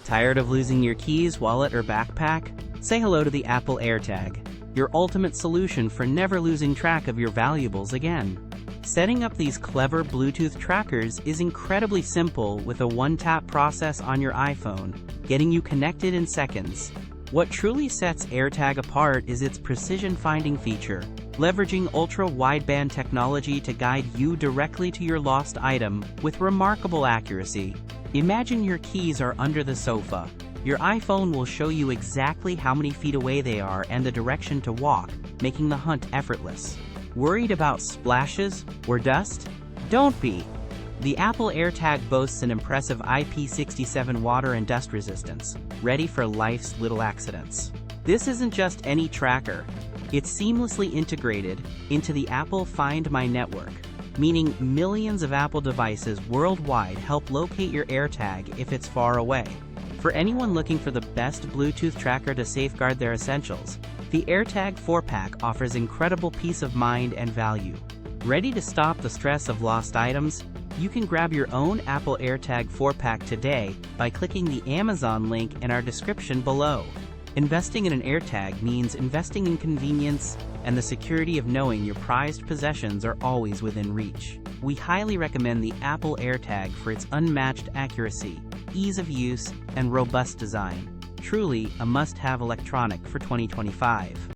Tired of losing your keys, wallet, or backpack? Say hello to the Apple AirTag, your ultimate solution for never losing track of your valuables again. Setting up these clever Bluetooth trackers is incredibly simple with a one-tap process on your iPhone, getting you connected in seconds. What truly sets AirTag apart is its precision finding feature, leveraging Ultra Wideband technology to guide you directly to your lost item with remarkable accuracy. Imagine your keys are under the sofa. Your iPhone will show you exactly how many feet away they are and the direction to walk, making the hunt effortless. Worried about splashes or dust? Don't be! The Apple AirTag boasts an impressive IP67 water and dust resistance, ready for life's little accidents. This isn't just any tracker. It's seamlessly integrated into the Apple Find My network, meaning millions of Apple devices worldwide help locate your AirTag if it's far away. For anyone looking for the best Bluetooth tracker to safeguard their essentials, the AirTag 4-pack offers incredible peace of mind and value. Ready to stop the stress of lost items? You can grab your own Apple AirTag 4-pack today by clicking the Amazon link in our description below. Investing in an AirTag means investing in convenience and the security of knowing your prized possessions are always within reach. We highly recommend the Apple AirTag for its unmatched accuracy, ease of use, and robust design. Truly a must-have electronic for 2025.